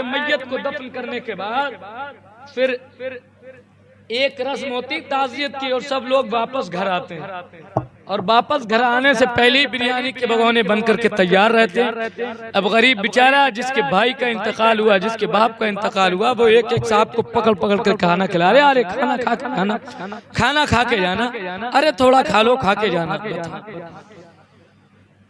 मैयत को दफन करने के बाद फिर एक रस्म होती ताज़ियत की और सब लोग वापस घर आते हैं और वापस घर आने से पहले ही बिरयानी के भगोने बन करके तैयार रहते हैं। अब गरीब बेचारा जिसके भाई का इंतकाल हुआ, जिसके बाप का इंतकाल हुआ, वो एक एक साहब को पकड़ पकड़ कर खाना खिला रहे, अरे खाना खा के जाना, खाना खा के जाना, अरे थोड़ा खा लो, खा के जाना।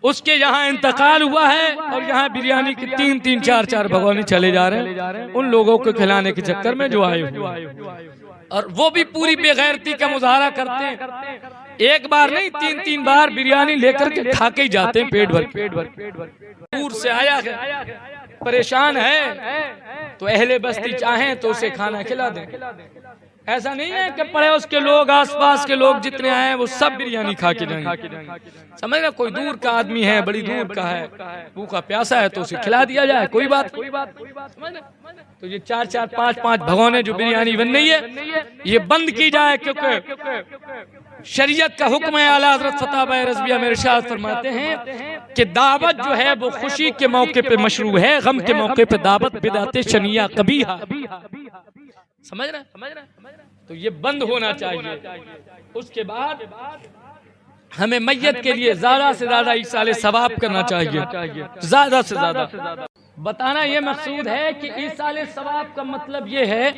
उसके यहाँ इंतकाल हुआ है और यहाँ बिरयानी के 3-3 4-4 भगोने चले जा रहे हैं उन लोगों को खिलाने के चक्कर में जो आए हुए, और वो भी पूरी बेगैरती का मुजाहरा करते हैं। एक बार नहीं 3-3 बार बिरयानी लेकर के खा के ही जाते हैं पेट भर। दूर से आया है, परेशान है, तो अहले बस्ती चाहें तो उसे खाना खिला दें। ऐसा नहीं है कि पड़ोस के लोग, आसपास के लोग जितने आए वो सब बिरयानी खा के जाएंगे। समझ ना, कोई दूर का आदमी है, बड़ी दूर का है, भूखा प्यासा है, तो उसे खिला दिया जाए, कोई बात। समझ ना, तो ये 4-4 5-5 भगोने जो बिरयानी बन रही है ये बंद की जाए, क्योंकि शरीयत का हुक्म है। आला हज़रत फतह भाई रज़विया में इरशाद फरमाते हैं कि दावत जो है वो खुशी के मौके पे मशरू है, गम के मौके पे दावत बिदाते शनिया कबीहा। समझ रहे? तो ये बंद होना चाहिए। उसके बाद हमें मैयत के लिए ज्यादा से ज्यादा ईसाले सवाब करना चाहिए, ज्यादा से ज्यादा। बताना ये मकसूद है कि ईसाले सवाब का मतलब ये है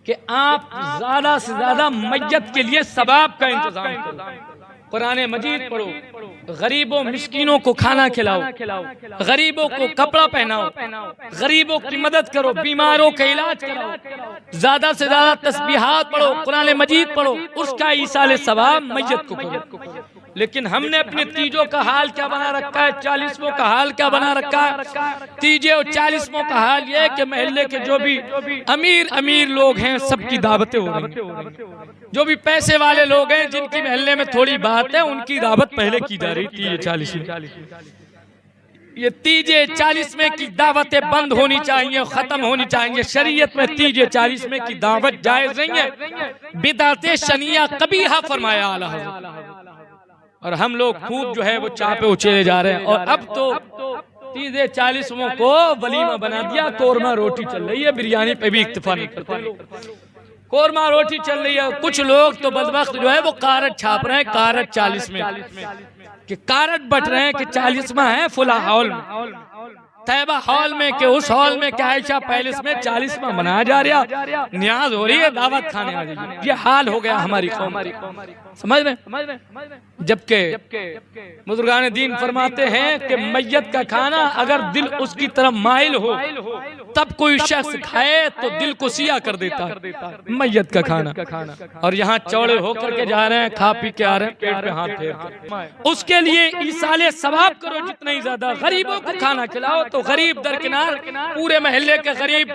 कि आप ज्यादा से ज्यादा मैयत के लिए सवाब का इंतजाम करो। कुरान मजीद पढ़ो, गरीबों मिस्कीनों को खाना खिलाओ, गरीबों को कपड़ा पहनाओ, गरीबों की मदद करो, बीमारों का इलाज कराओ, ज्यादा से ज्यादा तस्बीहात पढ़ो, कुरान मजीद पढ़ो, उसका ईसाले सवाब मैयत को करो। लेकिन हमने अपने तीजों का हाल क्या बना रखा है, 40वां का हाल क्या बना रखा है। तीजे और 40वां का हाल ये कि महल्ले के जो भी अमीर लोग हैं सबकी दावतें हो रही, जो भी पैसे वाले लोग हैं जिनकी महल्ले में थोड़ी बात है उनकी दावत पहले की जा रही थी। 40 ये तीजे 40 में की दावतें बंद होनी चाहिए, खत्म होनी चाहिए। शरीयत में तीजे 40 में की दावत जायज नहीं है, बिदाते शनिया कबीहा फरमाया आला हज़रत। और हम लोग खूब जो है वो चापे उछेले जा रहे हैं। और अब तो तीजे 40वां को वलीमा बना दिया, कोरमा रोटी चल रही है, बिरयानी पे भी इक्तफा नहीं करते, कोरमा रोटी चल रही है। कुछ लोग तो बदबख्त जो है वो कारड छाप रहे हैं, कारड 40 में कि कारड बट रहे हैं कि 40वां है फुला हॉल में, तैयबा हॉल में, कि उस हॉल में क्या आयशा पैलेस में 40वां मनाया जा रहा, न्याज हो रही है, दावत खाने आ रही। ये हाल हो गया हमारी कौम। समझ रहे? जबकि बुजुर्गान दीन फरमाते हैं कि मैयत का खाना अगर दिल उसकी तरफ माइल हो तब कोई शख्स खाए तो दिल को सिया कर देता है मैयत का खाना। और यहाँ चौड़े होकर के जा रहे हैं, खा पी के आ रहे हैं, पेट पे हाथ फेर कर। उसके लिए ईसाले सवाब करो जितना ही ज्यादा। गरीबों को खाना खिलाओ, तो गरीब दरकिनार पूरे महल्ले के गरीब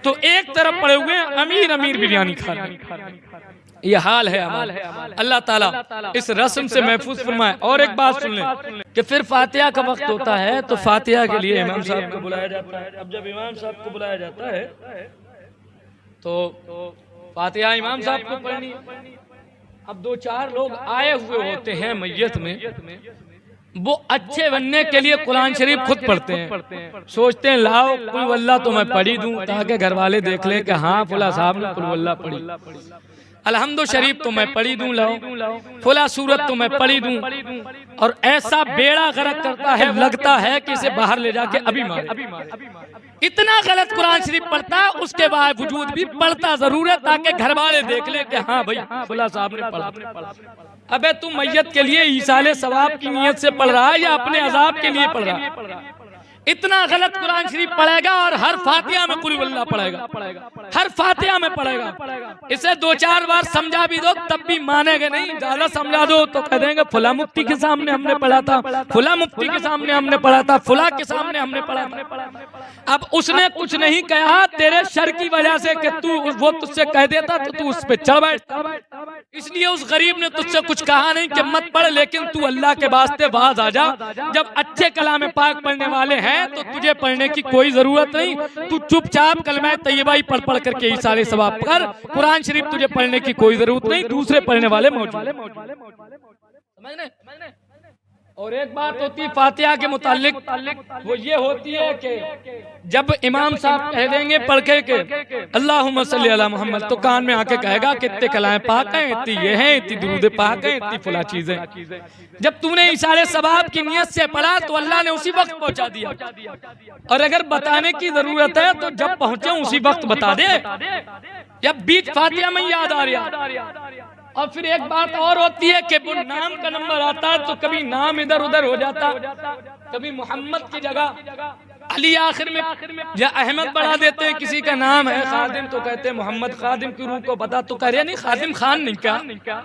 तो एक तरफ पड़े हुए अमीर बिरयानी खा रहे हैं। ये हाल है हमारा। अल्लाह ताला इस रस्म से महफूज फरमाए। और एक बात सुन लें कि फिर फातिहा का वक्त होता है तो फातिहा के लिए इमाम साहब को बुलाया जाता है। अब जब इमाम साहब को बुलाया जाता है तो फातिहा इमाम साहब को पढ़नी। अब 2-4 लोग आए हुए होते हैं मैयत में, वो अच्छे बनने के लिए कुरान शरीफ खुद पढ़ते हैं, सोचते हैं लाओ कुल वल्लाह तो मैं पढ़ी दूं ताकि घर वाले देख ले कि हाँ फुला साहब ने कुल वल्लाह पढ़ी, अलहम्दु शरीफ तो मैं पढ़ी दूं, लाओ फुला सूरत तो मैं पढ़ी दूं। और ऐसा बेड़ा गर्क करता है, लगता है कि इसे बाहर ले जाके अभी मारे। इतना गलत कुरान शरीफ पढ़ता है, उसके बावजूद भी पढ़ता जरूर है ताकि घर वाले देख ले कि हाँ भाई फुला साहब ने पढ़ा। अबे तू मैयत के लिए ईसाले सवाब की नियत से पढ़ रहा है या अपने अजाब के लिए पढ़ रहा है? इतना गलत कुरान शरीफ पढ़ेगा और हर फातिहा में कुल वल्लाह पढ़ेगा, हर फातिहा में पढ़ेगा। इसे 2-4 बार समझा भी दो तब भी मानेगा नहीं। ज्यादा समझा दो तो कह देंगे फुला मुफ्ती के सामने हमने पढ़ा था, फुला मुफ्ती के सामने हमने पढ़ा था, फुला के सामने हमने पढ़ा था। अब उसने कुछ नहीं कहा तेरे शर की वजह से कि तू वो तुझसे कह देता तो तू उस पर चढ़ बैठता, इसलिए उस गरीब ने तुझसे कुछ कहा नहीं कि मत पढ़, लेकिन तू अल्लाह के वास्ते बाज आ जा। जब अच्छे कलाम पाक पढ़ने वाले हैं तो तुझे पढ़ने की कोई जरूरत नहीं, तू चुपचाप कलमा तैयबा ही पढ़ करके ईसाले सवाब कर। कुरान शरीफ तुझे पढ़ने की कोई जरूरत नहीं, दूसरे पढ़ने वाले मौजूद। और एक बात होती है फातिहा के मुतालिक, वो ये होती है कि जब इमाम साहब कह देंगे पढ़ के अल्लाहुम्मा सल्ली अला मोहम्मद, तो कान में आके कहेगा कि इतने कलाएं पाक हैं, इतनी ये हैं, इतनी दुरूद पाक हैं, इतनी फला चीजें। जब तूने इशारे सवाब की नियत से पढ़ा तो अल्लाह ने उसी वक्त पहुंचा दिया, और अगर बताने की जरूरत है तो जब पहुंचे उसी वक्त बता दे, या बीच फातिहा में याद आ रहा। और फिर एक बात और होती है कि वो नाम का नंबर आता है तो कभी नाम इधर उधर हो जाता, कभी मोहम्मद की जगह अली आखिर में या अहमद बढ़ा देते हैं। किसी का नाम है खादिम तो कहते हैं मोहम्मद खादिम की रूह को पता, तो कह रहे नहीं खादिम खान नहीं, क्या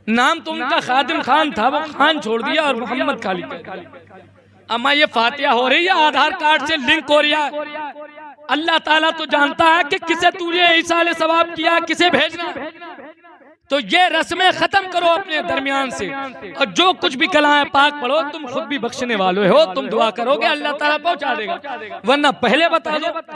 नाम तो उनका खादिम खान था, वो खान छोड़ दिया और मोहम्मद खाली कह दिया। अम्मा ये फातिहा हो रही है, आधार कार्ड से लिंक हो रहा है। अल्लाह ताला तो जानता है कि किसे तुझे इसाले सवाब किया, किसे भेजना। तो ये रस्में खत्म करो अपने दरमियान से, और जो कुछ भी कलाएं पाक पढ़ो, तुम खुद भी बख्शने वाले हो, तुम दुआ करोगे अल्लाह ताला पहुंचा देगा, वरना पहले बता दो।